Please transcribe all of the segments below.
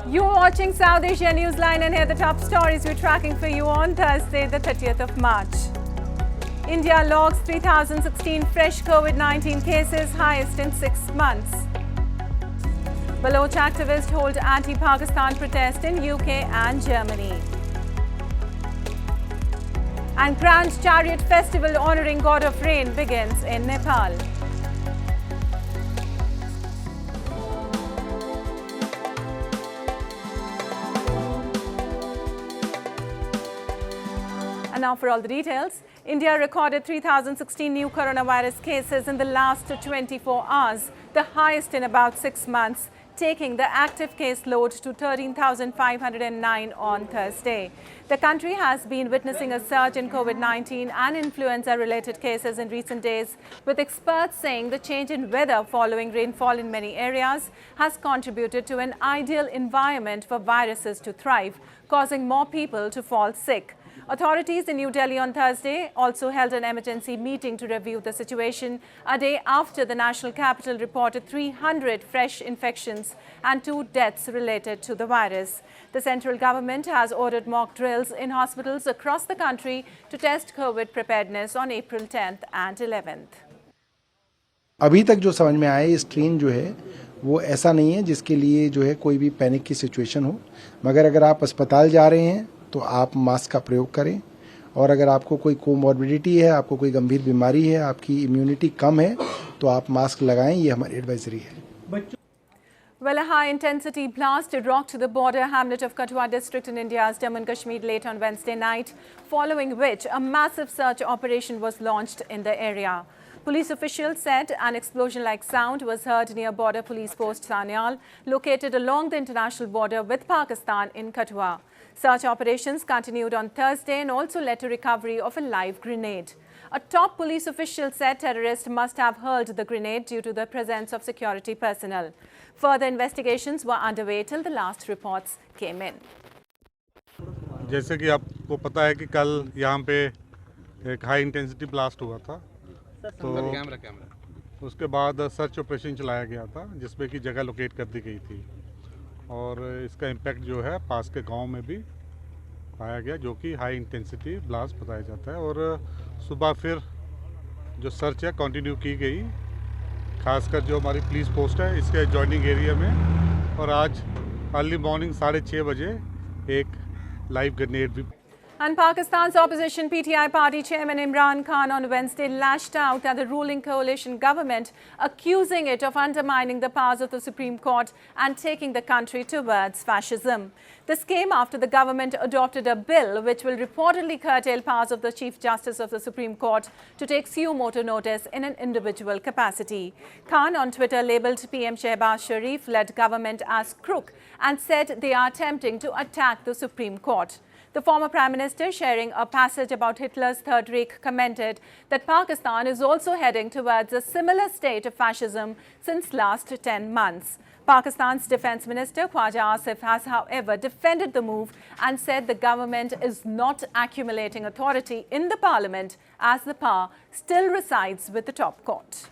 You're watching South Asia Newsline, and here are the top stories we're tracking for you on Thursday, the 30th of March. India logs 3,016 fresh Covid-19 cases, highest in 6 months. Baloch activists hold anti-Pakistan protest in UK and Germany. And Grand Chariot Festival honouring God of Rain begins in Nepal. And now for all the details. India recorded 3,016 new coronavirus cases in the last 24 hours, the highest in about 6 months, taking the active case load to 13,509 on Thursday. The country has been witnessing a surge in COVID-19 and influenza-related cases in recent days, with experts saying the change in weather following rainfall in many areas has contributed to an ideal environment for viruses to thrive, causing more people to fall sick. Authorities in New Delhi on Thursday also held an emergency meeting to review the situation, a day after the national capital reported 300 fresh infections and 2 deaths related to the virus. The central government has ordered mock drills in hospitals across the country to test COVID preparedness on April 10th and 11th. अभी तक जो समझ में आया, strain जो है वो ऐसा नहीं है जिसके लिए जो है कोई भी पैनिक की सिचुएशन हो, मगर अगर आप अस्पताल जा रहे हैं तो आप मास्क का प्रयोग करें, और अगर आपको कोई कोमॉर्बिडिटी है, आपको कोई गंभीर बीमारी है, आपकी इम्यूनिटी कम है, तो आप मास्क लगाएं, ये हमारी एडवाइजरी है. Well, a high-intensity blast rocked the border hamlet of Kathua district in India's Jammu and Kashmir late on Wednesday night, following which a massive search operation was launched in the area. Police officials said an explosion-like sound was heard near border police post Sanyal, located along the international border with Pakistan in Kathua. Search operations continued on Thursday and also led to recovery of a live grenade. A top police official said terrorists must have hurled the grenade due to the presence of security personnel. Further investigations were underway till the last reports came in. जैसे कि आपको पता है कि कल यहाँ पे एक हाई इंटेंसिटी ब्लास्ट हुआ था, तो उसके बाद सर्च ऑपरेशन चलाया गया था जिसमें कि जगह लोकेट कर दी गई थी, और इसका इम्पैक्ट जो है पास के गांव में भी पाया गया, जो कि हाई इंटेंसिटी ब्लास्ट बताया जाता है. और सुबह फिर जो सर्च है कंटिन्यू की गई, खासकर जो हमारी पुलिस पोस्ट है इसके एडजॉइनिंग एरिया में, और आज अर्ली मॉर्निंग 6:30 बजे एक लाइव ग्रेनेड भी. And Pakistan's Opposition PTI party chairman Imran Khan on Wednesday lashed out at the ruling coalition government, accusing it of undermining the powers of the Supreme Court and taking the country towards fascism. This came after the government adopted a bill which will reportedly curtail powers of the Chief Justice of the Supreme Court to take suo motu notice in an individual capacity. Khan on Twitter labelled PM Shehbaz Sharif-led government as crook and said they are attempting to attack the Supreme Court. The former Prime Minister, sharing a passage about Hitler's Third Reich, commented that Pakistan is also heading towards a similar state of fascism since last 10 months. Pakistan's Defence Minister Khwaja Asif has, however, defended the move and said the government is not accumulating authority in the parliament as the power still resides with the top court.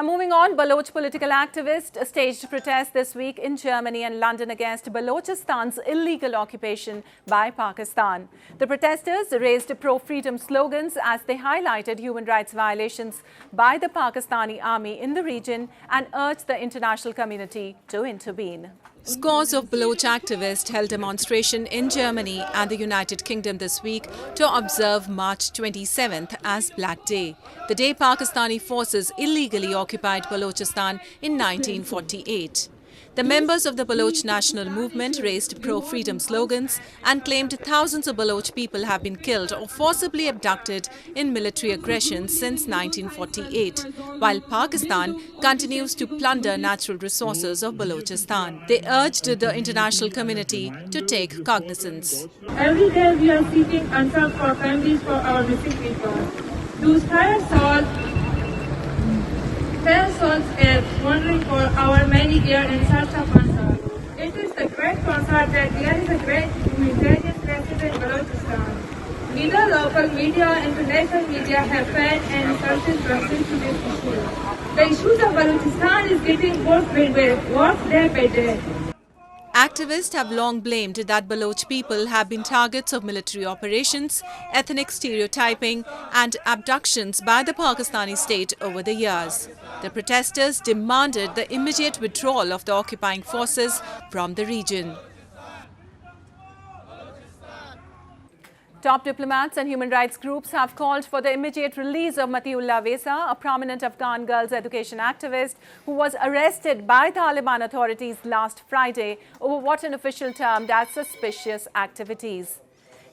Moving on, Baloch political activists staged protests this week in Germany and London against Balochistan's illegal occupation by Pakistan. The protesters raised pro-freedom slogans as they highlighted human rights violations by the Pakistani army in the region and urged the international community to intervene. Scores of Baloch activists held demonstration in Germany and the United Kingdom this week to observe March 27th as Black Day, the day Pakistani forces illegally occupied Balochistan in 1948. The members of the Baloch National Movement raised pro-freedom slogans and claimed thousands of Baloch people have been killed or forcibly abducted in military aggression since 1948, while Pakistan continues to plunder natural resources of Balochistan. They urged the international community to take cognizance. Every day we are seeking answers for families for our missing people. Those parents are wondering for our many years in search of answers. It is a great concern that there is a great humanitarian crisis in Balochistan. Neither local media or international media have paid any certain attention to this issue. The issues of Balochistan is getting worse day by day. Activists have long blamed that Baloch people have been targets of military operations, ethnic stereotyping and abductions by the Pakistani state over the years. The protesters demanded the immediate withdrawal of the occupying forces from the region. Top diplomats and human rights groups have called for the immediate release of Matiullah Wesa, a prominent Afghan girls' education activist who was arrested by Taliban authorities last Friday over what an official termed as suspicious activities.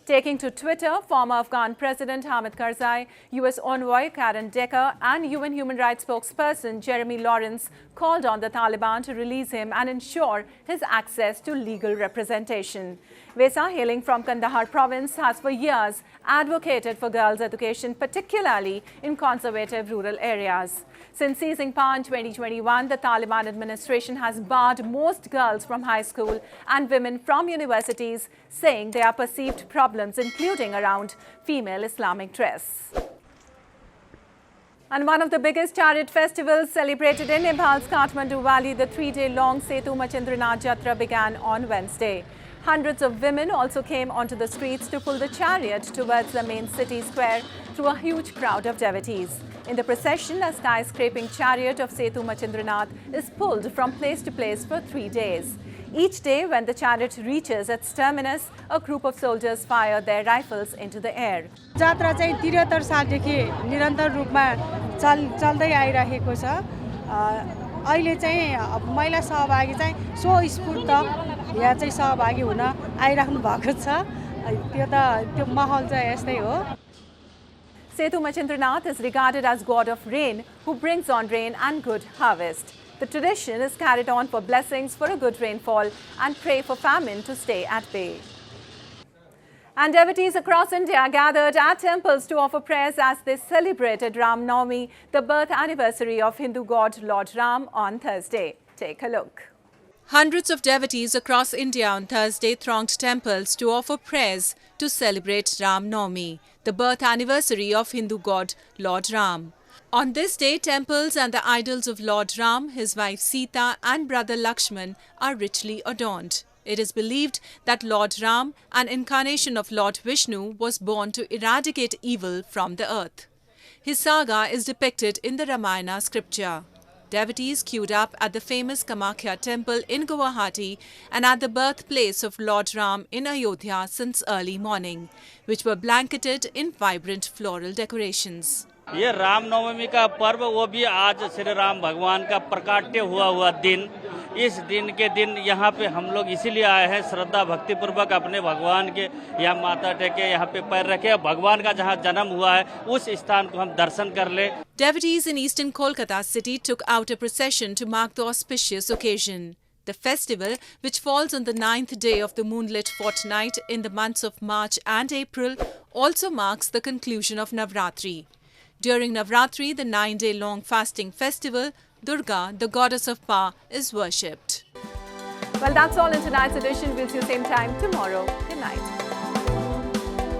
Taking to Twitter, former Afghan President Hamid Karzai, US envoy Karen Decker and UN human rights spokesperson Jeremy Lawrence called on the Taliban to release him and ensure his access to legal representation. Wesa, hailing from Kandahar province, has for years advocated for girls' education, particularly in conservative rural areas. Since seizing power in 2021, the Taliban administration has barred most girls from high school and women from universities, saying they are perceived problems, including around female Islamic dress. And one of the biggest chariot festivals celebrated in Nepal's Kathmandu Valley, the 3-day-long Seto Macchindranath Jatra began on Wednesday. Hundreds of women also came onto the streets to pull the chariot towards the main city square through a huge crowd of devotees. In the procession, a sky-scraping chariot of Seto Macchindranath is pulled from place to place for 3 days. Each day, when the chariot reaches its terminus, a group of soldiers fire their rifles into the air. जात्रा चाहिँ 73 सालदेखि निरन्तर रूपमा चल्दै आइरहेको छ। अहिले चाहिँ महिला सहभागी चाहिँ 100 स्फूर्त यहाँ चाहिँ सहभागी हुन आइराख्नु भएको छ। त्यो माहौल चाहिँ यस्तै हो। Seto Macchindranath is regarded as god of rain who brings on rain and good harvest. The tradition is carried on for blessings for a good rainfall and pray for famine to stay at bay. And devotees across India gathered at temples to offer prayers as they celebrated Ram Navami, the birth anniversary of Hindu god Lord Ram, on Thursday. Take a look. Hundreds of devotees across India on Thursday thronged temples to offer prayers to celebrate Ram Navami, the birth anniversary of Hindu god Lord Ram. On this day, temples and the idols of Lord Ram, his wife Sita and brother Lakshman are richly adorned. It is believed that Lord Ram, an incarnation of Lord Vishnu, was born to eradicate evil from the earth. His saga is depicted in the Ramayana scripture. Devotees queued up at the famous Kamakhya temple in Guwahati and at the birthplace of Lord Ram in Ayodhya since early morning, which were blanketed in vibrant floral decorations. ये राम नवमी का पर्व वो भी आज श्री राम भगवान का प्रकाट्य हुआ दिन, इस दिन के दिन यहाँ पे हम लोग इसीलिए आए हैं श्रद्धा भक्ति पूर्वक अपने भगवान के यहाँ माथा टेके यहाँ पे पैर रखे, भगवान का जहाँ जन्म हुआ है उस स्थान को हम दर्शन कर ले। Devotees in eastern Kolkata city took out a procession to mark the auspicious occasion. The festival, which falls on the 9th day of the moonlit fortnight in the months of March and April, also marks the conclusion of Navratri. During Navratri, the 9-day-long fasting festival, Durga, the goddess of power, is worshipped. Well, that's all in tonight's edition. We'll see you same time tomorrow. Good night.